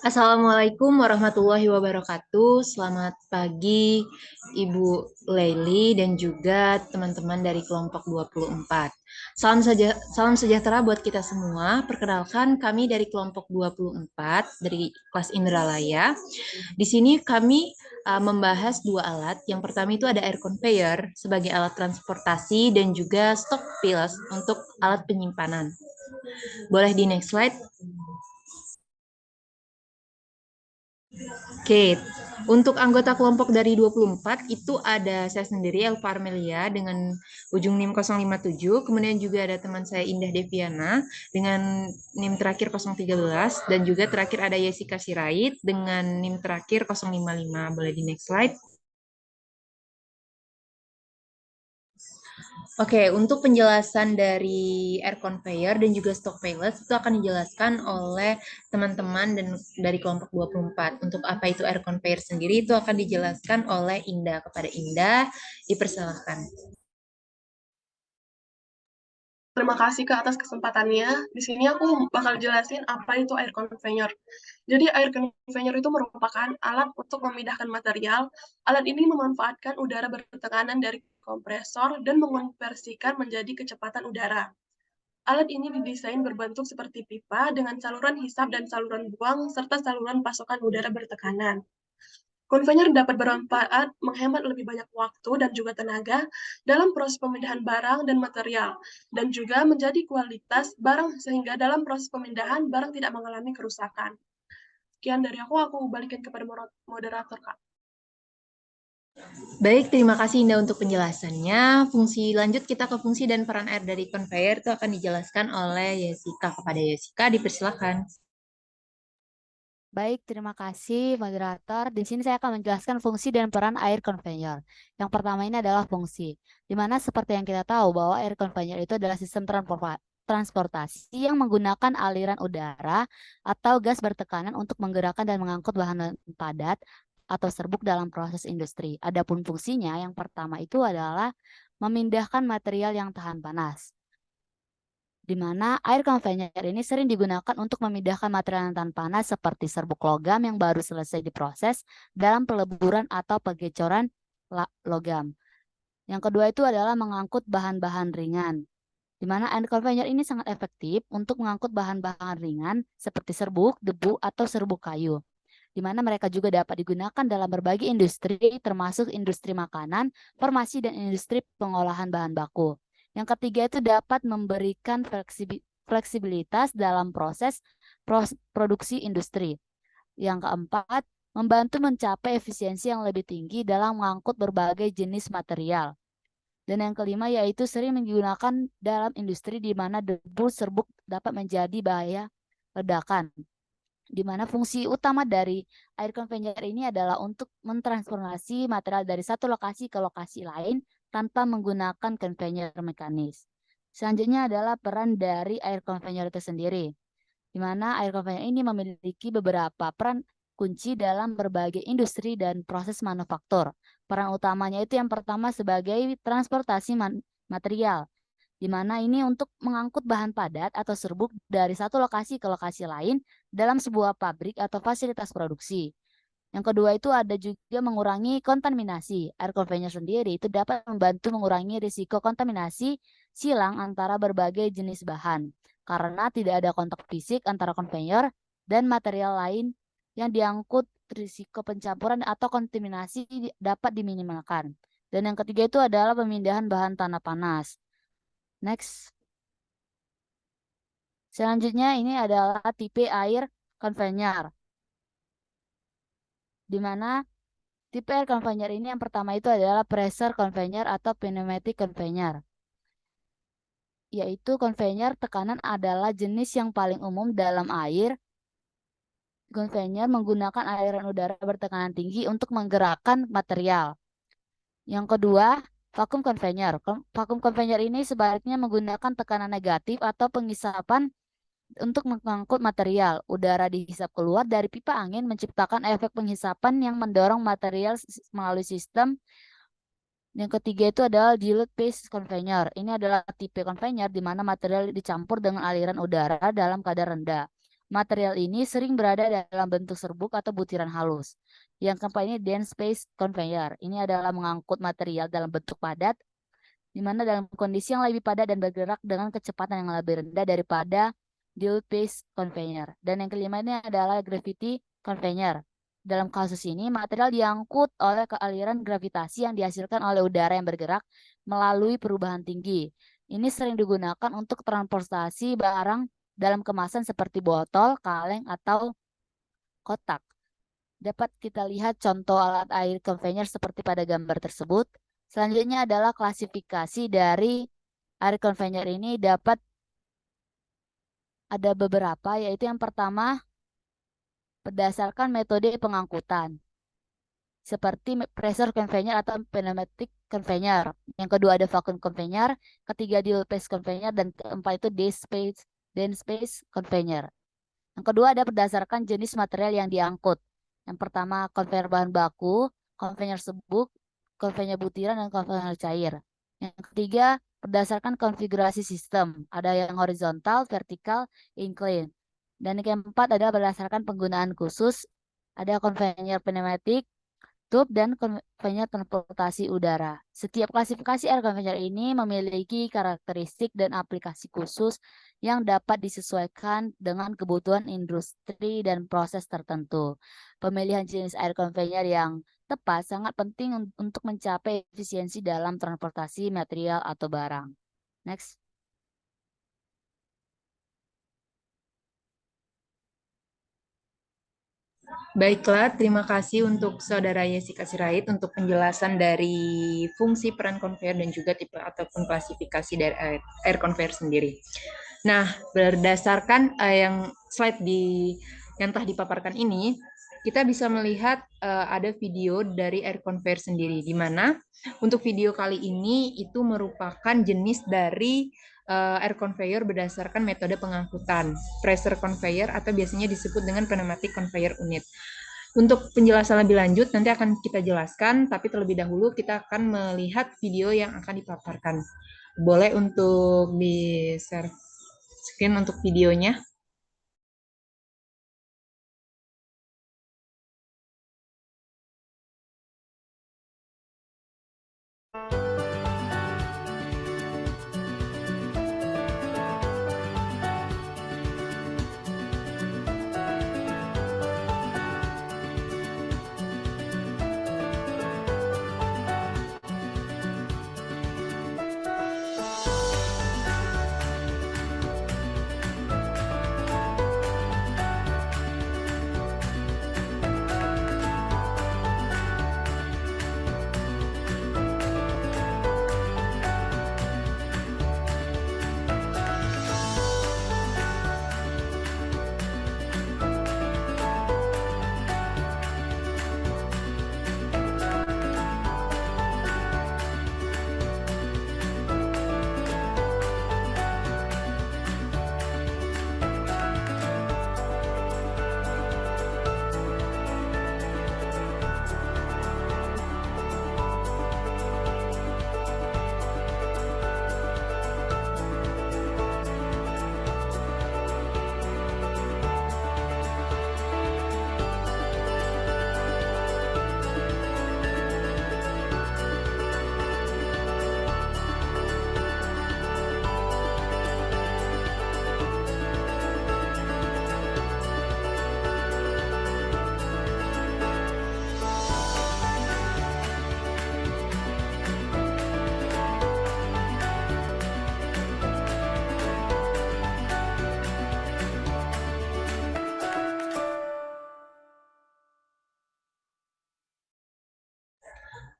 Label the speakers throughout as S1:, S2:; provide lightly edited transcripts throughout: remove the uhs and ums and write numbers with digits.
S1: Assalamualaikum warahmatullahi wabarakatuh. Selamat pagi Ibu Leili dan juga teman-teman dari kelompok 24. Salam sejahtera buat kita semua. Perkenalkan kami dari kelompok 24 dari kelas Indralaya. Di sini kami membahas dua alat. Yang pertama itu ada air conveyor sebagai alat transportasi dan juga stock piles untuk alat penyimpanan. Boleh di next slide. Oke, untuk anggota kelompok dari 24 itu ada saya sendiri Elva Armelia dengan ujung NIM 057, kemudian juga ada teman saya Indah Deviana dengan NIM terakhir 013 dan juga terakhir ada Yesika Sirait dengan NIM terakhir 055. Boleh di next slide. Oke, untuk penjelasan dari air conveyor dan juga stock pallets itu akan dijelaskan oleh teman-teman dan dari kelompok 24. Untuk apa itu air conveyor sendiri itu akan dijelaskan oleh Indah. Kepada Indah, dipersilahkan.
S2: Terima kasih Kak atas kesempatannya. Di sini aku bakal jelasin apa itu air conveyor. Jadi air conveyor itu merupakan alat untuk memindahkan material. Alat ini memanfaatkan udara bertekanan dari kompresor dan mengonversikan menjadi kecepatan udara. Alat ini didesain berbentuk seperti pipa dengan saluran hisap dan saluran buang serta saluran pasokan udara bertekanan. Conveyor dapat bermanfaat menghemat lebih banyak waktu dan juga tenaga dalam proses pemindahan barang dan material, dan juga menjadi kualitas barang sehingga dalam proses pemindahan barang tidak mengalami kerusakan. Sekian dari aku balikin kepada moderator, Kak.
S1: Baik, terima kasih Indah untuk penjelasannya. Fungsi lanjut kita ke fungsi dan peran air dari conveyor itu akan dijelaskan oleh Yesika. Kepada Yesika, dipersilakan.
S3: Baik, terima kasih moderator. Di sini saya akan menjelaskan fungsi dan peran air conveyor. Yang pertama ini adalah fungsi, di mana seperti yang kita tahu bahwa air conveyor itu adalah sistem transportasi yang menggunakan aliran udara atau gas bertekanan untuk menggerakkan dan mengangkut bahan padat atau serbuk dalam proses industri. Adapun fungsinya, yang pertama itu adalah memindahkan material yang tahan panas, di mana air conveyor ini sering digunakan untuk memindahkan material yang tahan panas seperti serbuk logam yang baru selesai diproses dalam peleburan atau pengecoran logam. Yang kedua itu adalah mengangkut bahan-bahan ringan, di mana air conveyor ini sangat efektif untuk mengangkut bahan-bahan ringan seperti serbuk, debu, atau serbuk kayu, di mana mereka juga dapat digunakan dalam berbagai industri termasuk industri makanan, farmasi, dan industri pengolahan bahan baku. Yang ketiga itu dapat memberikan fleksibilitas dalam proses produksi industri. Yang keempat, membantu mencapai efisiensi yang lebih tinggi dalam mengangkut berbagai jenis material. Dan yang kelima yaitu sering digunakan dalam industri di mana debu serbuk dapat menjadi bahaya ledakan, di mana fungsi utama dari air conveyor ini adalah untuk mentransformasi material dari satu lokasi ke lokasi lain tanpa menggunakan conveyor mekanis. Selanjutnya adalah peran dari air conveyor itu sendiri, di mana air conveyor ini memiliki beberapa peran kunci dalam berbagai industri dan proses manufaktur. Peran utamanya itu yang pertama sebagai transportasi material, di mana ini untuk mengangkut bahan padat atau serbuk dari satu lokasi ke lokasi lain dalam sebuah pabrik atau fasilitas produksi. Yang kedua itu ada juga mengurangi kontaminasi. Air conveyor sendiri itu dapat membantu mengurangi risiko kontaminasi silang antara berbagai jenis bahan, karena tidak ada kontak fisik antara conveyor dan material lain yang diangkut, risiko pencampuran atau kontaminasi dapat diminimalkan. Dan yang ketiga itu adalah pemindahan bahan tanah panas. Next. Selanjutnya ini adalah tipe air conveyor, di mana tipe air conveyor ini yang pertama itu adalah pressure conveyor atau pneumatic conveyor, yaitu conveyor tekanan adalah jenis yang paling umum dalam air. Conveyor menggunakan aliran udara bertekanan tinggi untuk menggerakkan material. Yang kedua, vacuum conveyor. Vacuum conveyor ini sebaliknya menggunakan tekanan negatif atau pengisapan untuk mengangkut material. Udara dihisap keluar dari pipa angin menciptakan efek penghisapan yang mendorong material melalui sistem. Yang ketiga itu adalah dilute phase conveyor. Ini adalah tipe conveyor di mana material dicampur dengan aliran udara dalam kadar rendah. Material ini sering berada dalam bentuk serbuk atau butiran halus. Yang keempat ini dense space conveyor. Ini adalah mengangkut material dalam bentuk padat, di mana dalam kondisi yang lebih padat dan bergerak dengan kecepatan yang lebih rendah daripada dilute pace conveyor. Dan yang kelima ini adalah gravity conveyor. Dalam kasus ini, material diangkut oleh aliran gravitasi yang dihasilkan oleh udara yang bergerak melalui perubahan tinggi. Ini sering digunakan untuk transportasi barang dalam kemasan seperti botol, kaleng, atau kotak. Dapat kita lihat contoh alat air conveyor seperti pada gambar tersebut. Selanjutnya adalah klasifikasi dari air conveyor ini dapat ada beberapa, yaitu yang pertama berdasarkan metode pengangkutan, seperti pressure conveyor atau pneumatic conveyor. Yang kedua ada vacuum conveyor, ketiga dilute pace conveyor, dan keempat itu dense space conveyor. Yang kedua ada berdasarkan jenis material yang diangkut. Yang pertama konveyor bahan baku, konveyor serbuk, konveyor butiran, dan konveyor cair. Yang ketiga berdasarkan konfigurasi sistem. Ada yang horizontal, vertikal, incline. Dan yang keempat adalah berdasarkan penggunaan khusus. Ada konveyor pneumatik, tube, dan konveyor transportasi udara. Setiap klasifikasi air conveyor ini memiliki karakteristik dan aplikasi khusus yang dapat disesuaikan dengan kebutuhan industri dan proses tertentu. Pemilihan jenis air conveyor yang tepat sangat penting untuk mencapai efisiensi dalam transportasi material atau barang. Next.
S1: Baiklah, terima kasih untuk Saudara Yesika Sirait untuk penjelasan dari fungsi peran konveyor dan juga tipe ataupun klasifikasi dari air conveyor sendiri. Nah, berdasarkan yang slide yang telah dipaparkan ini, kita bisa melihat ada video dari air conveyor sendiri, di mana untuk video kali ini itu merupakan jenis dari air conveyor berdasarkan metode pengangkutan, pressure conveyor atau biasanya disebut dengan pneumatic conveyor unit. Untuk penjelasan lebih lanjut nanti akan kita jelaskan, tapi terlebih dahulu kita akan melihat video yang akan dipaparkan. Boleh untuk di-share screen untuk videonya.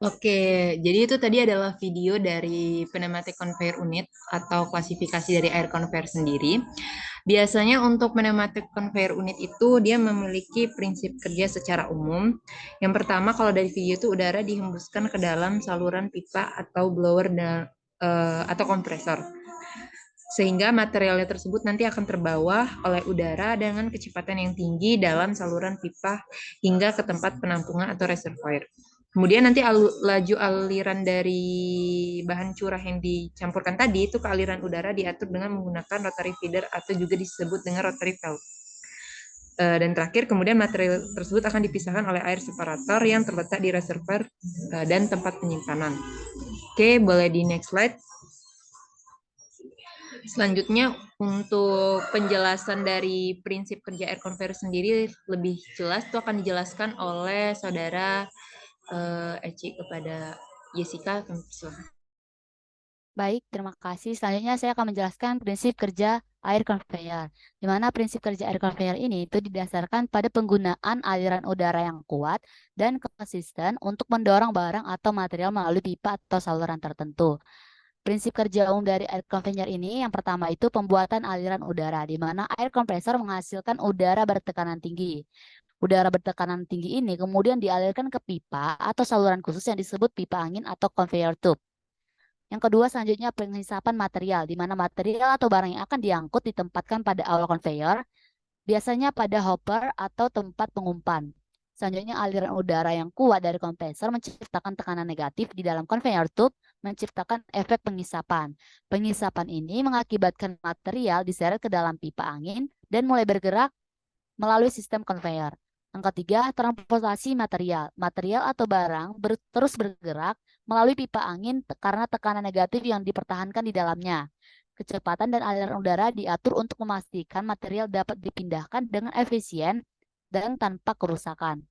S1: Oke, jadi itu tadi adalah video dari pneumatic conveyor unit atau klasifikasi dari air conveyor sendiri. Biasanya untuk pneumatic conveyor unit itu dia memiliki prinsip kerja secara umum. Yang pertama, kalau dari video itu udara dihembuskan ke dalam saluran pipa atau blower atau kompresor. Sehingga materialnya tersebut nanti akan terbawa oleh udara dengan kecepatan yang tinggi dalam saluran pipa hingga ke tempat penampungan atau reservoir. Kemudian nanti laju aliran dari bahan curah yang dicampurkan tadi itu ke aliran udara diatur dengan menggunakan rotary feeder atau juga disebut dengan rotary valve. Dan terakhir, kemudian material tersebut akan dipisahkan oleh air separator yang terletak di reservoir dan tempat penyimpanan. Oke, boleh di next slide. Selanjutnya, untuk penjelasan dari prinsip kerja air conveyor sendiri lebih jelas itu akan dijelaskan oleh saudara Eci kepada Jessica. Silakan.
S3: Baik, terima kasih. Selanjutnya saya akan menjelaskan prinsip kerja air conveyor. Di mana prinsip kerja air conveyor ini itu didasarkan pada penggunaan aliran udara yang kuat dan konsisten untuk mendorong barang atau material melalui pipa atau saluran tertentu. Prinsip kerja umum dari air conveyor ini yang pertama itu pembuatan aliran udara, di mana air kompresor menghasilkan udara bertekanan tinggi. Udara bertekanan tinggi ini kemudian dialirkan ke pipa atau saluran khusus yang disebut pipa angin atau conveyor tube. Yang kedua selanjutnya penghisapan material, di mana material atau barang yang akan diangkut ditempatkan pada awal conveyor, biasanya pada hopper atau tempat pengumpan. Selanjutnya aliran udara yang kuat dari kompresor menciptakan tekanan negatif di dalam conveyor tube, menciptakan efek penghisapan. Penghisapan ini mengakibatkan material diseret ke dalam pipa angin dan mulai bergerak melalui sistem conveyor. Yang ketiga, transportasi material. Material atau barang terus bergerak melalui pipa angin karena tekanan negatif yang dipertahankan di dalamnya. Kecepatan dan aliran udara diatur untuk memastikan material dapat dipindahkan dengan efisien dan tanpa kerusakan.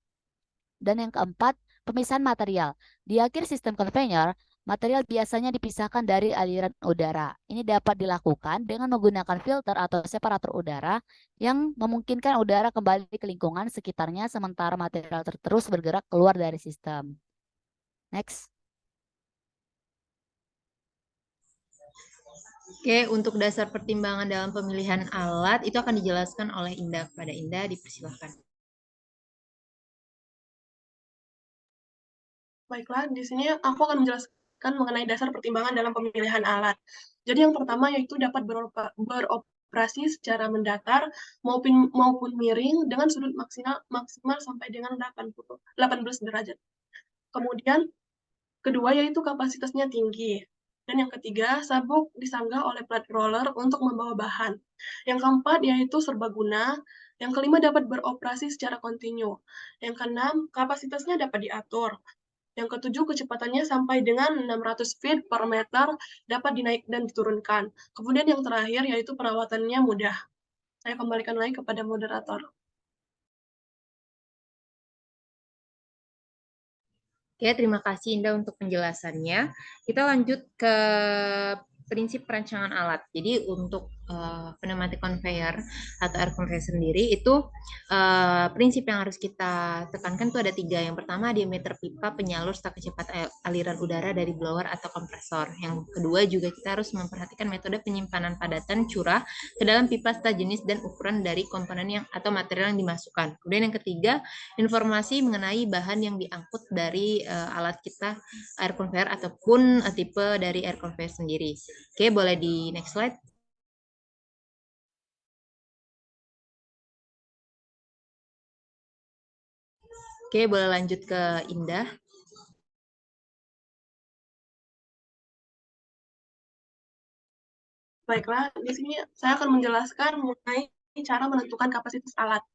S3: Dan yang keempat, pemisahan material. Di akhir sistem conveyor, material biasanya dipisahkan dari aliran udara. Ini dapat dilakukan dengan menggunakan filter atau separator udara yang memungkinkan udara kembali ke lingkungan sekitarnya sementara material terus bergerak keluar dari sistem. Next.
S1: Oke, untuk dasar pertimbangan dalam pemilihan alat itu akan dijelaskan oleh Indah. Pada Indah, dipersilakan.
S2: Baiklah, di sini aku akan menjelaskan mengenai dasar pertimbangan dalam pemilihan alat. Jadi yang pertama yaitu dapat beroperasi secara mendatar maupun miring dengan sudut maksimal sampai dengan 18 derajat. Kemudian kedua yaitu kapasitasnya tinggi. Dan yang ketiga, sabuk disanggah oleh plat roller untuk membawa bahan. Yang keempat yaitu serbaguna. Yang kelima dapat beroperasi secara kontinu. Yang keenam, kapasitasnya dapat diatur. Yang ketujuh, kecepatannya sampai dengan 600 feet per meter dapat dinaik dan diturunkan. Kemudian yang terakhir yaitu perawatannya mudah. Saya kembalikan lagi kepada moderator.
S1: Oke, terima kasih Indah untuk penjelasannya. Kita lanjut ke prinsip perancangan alat. Jadi untuk pneumatic conveyor atau air conveyor sendiri itu prinsip yang harus kita tekankan itu ada 3. Yang pertama, diameter pipa penyalur serta kecepatan aliran udara dari blower atau kompresor. Yang kedua juga kita harus memperhatikan metode penyimpanan padatan curah ke dalam pipa serta jenis dan ukuran dari komponen yang atau material yang dimasukkan. Kemudian yang ketiga, informasi mengenai bahan yang diangkut dari alat kita air conveyor ataupun tipe dari air conveyor sendiri. Oke, boleh di next slide. Oke, boleh lanjut ke Indah.
S2: Baiklah, di sini saya akan menjelaskan mengenai cara menentukan kapasitas alat.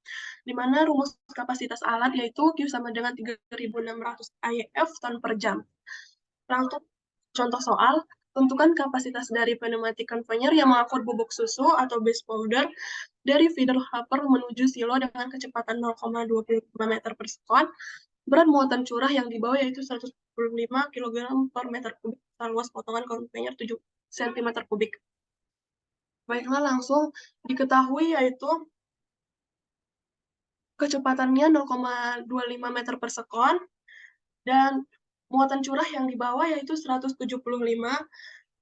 S2: Di mana rumus kapasitas alat yaitu Q sama dengan 3.600 IF ton per jam. Untuk contoh soal, tentukan kapasitas dari pneumatic conveyor yang mengangkut bubuk susu atau base powder dari feeder hopper menuju silo dengan kecepatan 0,25 meter per sekon. Berat muatan curah yang dibawa yaitu 125 kg per meter kubik, luas potongan conveyor 7 cm kubik. Baiklah, langsung diketahui yaitu kecepatannya 0,25 meter per sekon dan muatan curah yang dibawa yaitu 175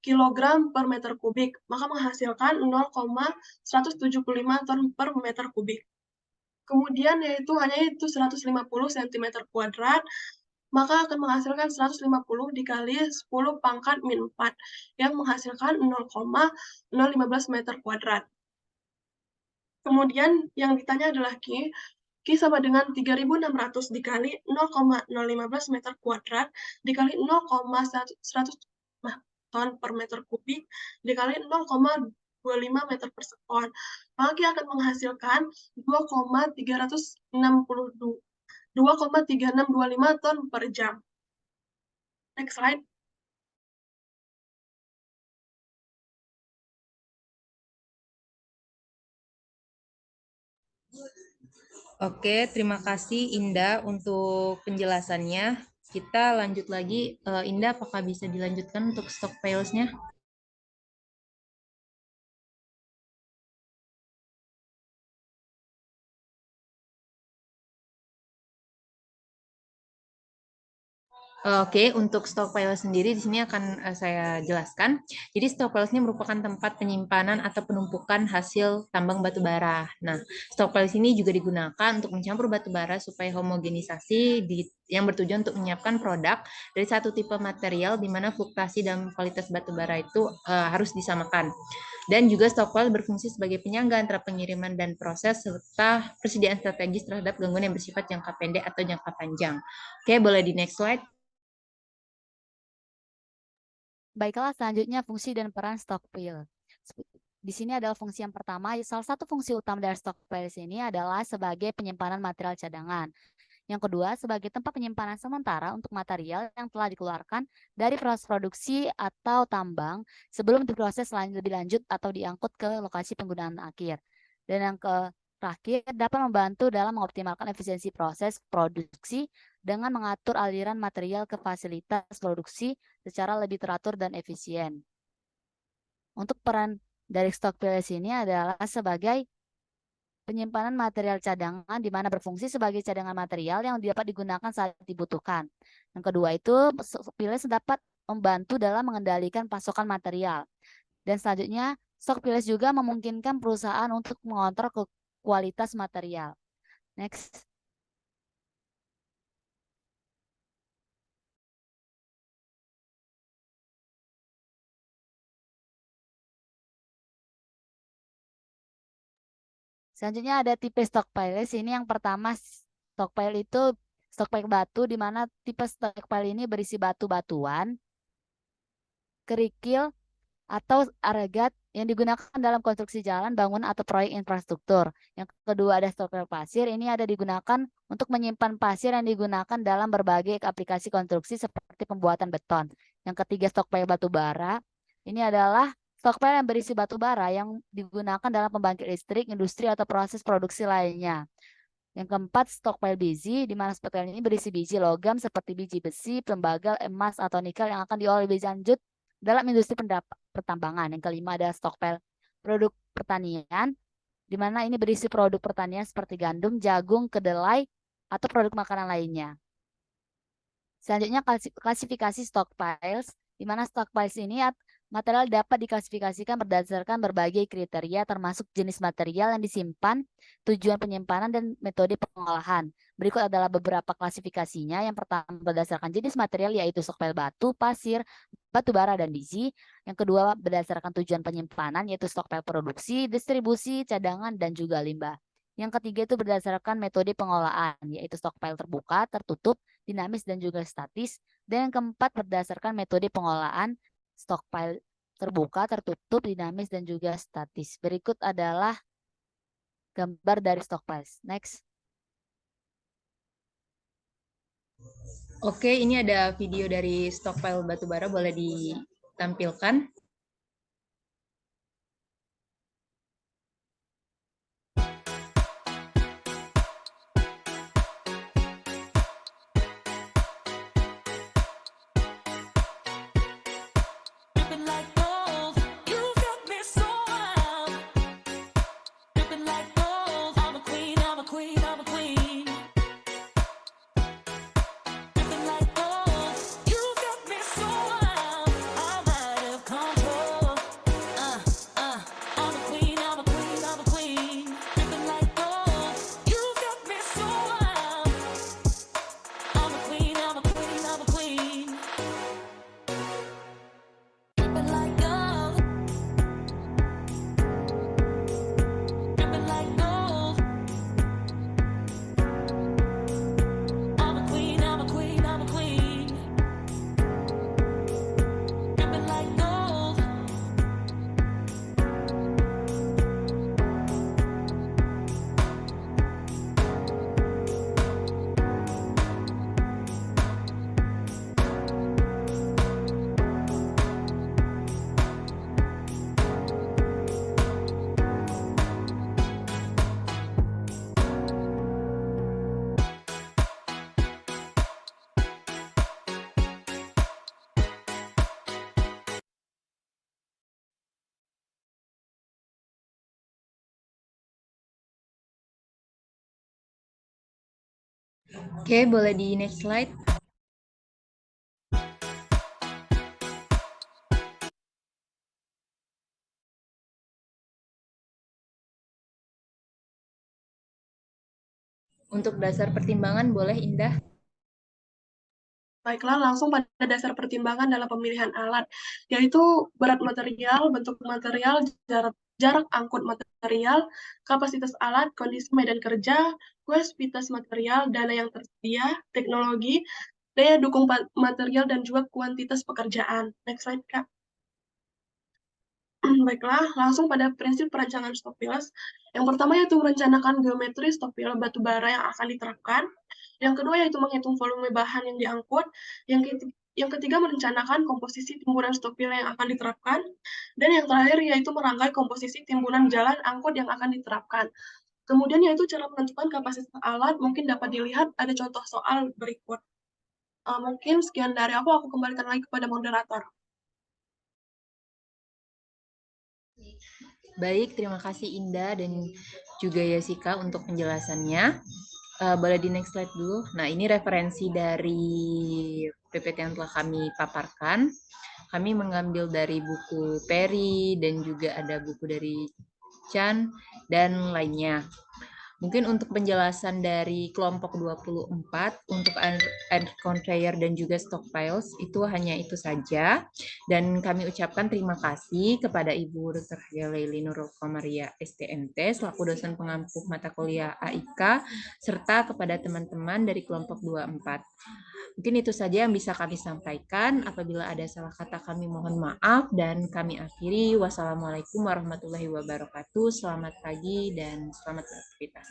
S2: kg per meter kubik, maka menghasilkan 0,175 ton per meter kubik. Kemudian hanya itu 150 cm kuadrat, maka akan menghasilkan 150 dikali 10 pangkat min 4, yang menghasilkan 0,015 meter kuadrat. Kemudian yang ditanya adalah Q sama dengan 3.600 dikali 0,015 meter kuadrat dikali 0,100 ton per meter kubik dikali 0,25 meter per sekon. maka akan menghasilkan 2,3625 ton per jam. Next slide.
S1: Oke, terima kasih Indah untuk penjelasannya. Kita lanjut lagi. Indah, apakah bisa dilanjutkan untuk stockpiles-nya? Oke, untuk stockpile sendiri di sini akan saya jelaskan. Jadi stockpile ini merupakan tempat penyimpanan atau penumpukan hasil tambang batu bara. Nah, stockpile ini juga digunakan untuk mencampur batu bara supaya homogenisasi yang bertujuan untuk menyiapkan produk dari satu tipe material di mana fluktuasi dan kualitas batu bara itu harus disamakan. Dan juga stockpile berfungsi sebagai penyangga antara pengiriman dan proses serta persediaan strategis terhadap gangguan yang bersifat jangka pendek atau jangka panjang. Oke, boleh di next slide.
S3: Baiklah, selanjutnya fungsi dan peran stockpile. Di sini adalah fungsi yang pertama. Salah satu fungsi utama dari stockpile ini adalah sebagai penyimpanan material cadangan. Yang kedua, sebagai tempat penyimpanan sementara untuk material yang telah dikeluarkan dari proses produksi atau tambang sebelum diproses lebih lanjut atau diangkut ke lokasi penggunaan akhir. Dan yang terakhir, dapat membantu dalam mengoptimalkan efisiensi proses produksi dengan mengatur aliran material ke fasilitas produksi secara lebih teratur dan efisien. Untuk peran dari stockpile ini adalah sebagai penyimpanan material cadangan di mana berfungsi sebagai cadangan material yang dapat digunakan saat dibutuhkan. Yang kedua itu, stockpile dapat membantu dalam mengendalikan pasokan material. Dan selanjutnya, stockpile juga memungkinkan perusahaan untuk mengontrol kualitas material. Next. Selanjutnya ada tipe stockpile. Ini yang pertama, stockpile itu stockpile batu, di mana tipe stockpile ini berisi batu-batuan, kerikil, atau agregat yang digunakan dalam konstruksi jalan, bangunan, atau proyek infrastruktur. Yang kedua ada stockpile pasir. Ini ada digunakan untuk menyimpan pasir yang digunakan dalam berbagai aplikasi konstruksi seperti pembuatan beton. Yang ketiga stockpile batu bara. Ini adalah stockpile yang berisi batu bara yang digunakan dalam pembangkit listrik, industri, atau proses produksi lainnya. Yang keempat, stockpile biji, di mana stockpile ini berisi biji logam seperti biji besi, tembaga, emas, atau nikel yang akan diolah lebih lanjut dalam industri pertambangan. Yang kelima ada stockpile produk pertanian, di mana ini berisi produk pertanian seperti gandum, jagung, kedelai, atau produk makanan lainnya. Selanjutnya klasifikasi stockpiles, di mana stockpiles ini material dapat diklasifikasikan berdasarkan berbagai kriteria termasuk jenis material yang disimpan, tujuan penyimpanan, dan metode pengolahan. Berikut adalah beberapa klasifikasinya. Yang pertama berdasarkan jenis material yaitu stockpile batu, pasir, batu bara, dan biji. Yang kedua berdasarkan tujuan penyimpanan yaitu stockpile produksi, distribusi, cadangan, dan juga limbah. Yang ketiga itu berdasarkan metode pengolahan yaitu stockpile terbuka, tertutup, dinamis, dan juga statis. Dan yang keempat berdasarkan metode pengolahan stockpile terbuka, tertutup, dinamis, dan juga statis. Berikut adalah gambar dari stockpiles. Next.
S1: Oke, ini ada video dari stockpile batubara, boleh ditampilkan.
S4: Come
S1: Oke, boleh di next slide. Untuk dasar pertimbangan boleh Indah?
S2: Baiklah, langsung pada dasar pertimbangan dalam pemilihan alat, yaitu berat material, bentuk material, jarak angkut material, kapasitas alat, kondisi medan kerja, kuantitas material, dana yang tersedia, teknologi, daya dukung material, dan juga kuantitas pekerjaan. Next slide, Kak. Baiklah, langsung pada prinsip perancangan stok piles. Yang pertama yaitu merencanakan geometri stok pil batu bara yang akan diterapkan. Yang kedua yaitu menghitung volume bahan yang diangkut. Yang ketiga merencanakan komposisi timbunan stok pil yang akan diterapkan. Dan yang terakhir yaitu merangkai komposisi timbunan jalan angkut yang akan diterapkan. Kemudian yaitu cara menentukan kapasitas alat, mungkin dapat dilihat ada contoh soal berikut. Mungkin sekian dari aku kembalikan lagi kepada moderator.
S1: Baik, terima kasih Indah dan juga Yasika untuk penjelasannya. Boleh di next slide dulu. Nah, ini referensi dari PPT yang telah kami paparkan. Kami mengambil dari buku Perry dan juga ada buku dari Chan dan lainnya. Mungkin untuk penjelasan dari kelompok 24 untuk air conveyor dan juga stockpiles itu hanya itu saja. Dan kami ucapkan terima kasih kepada Ibu Dr. Leili Nurul Komaria STMT selaku dosen pengampu mata kuliah AIK serta kepada teman-teman dari kelompok 24. Mungkin itu saja yang bisa kami sampaikan. Apabila ada salah kata kami mohon maaf dan kami akhiri. Wassalamualaikum warahmatullahi wabarakatuh. Selamat pagi dan selamat beraktivitas.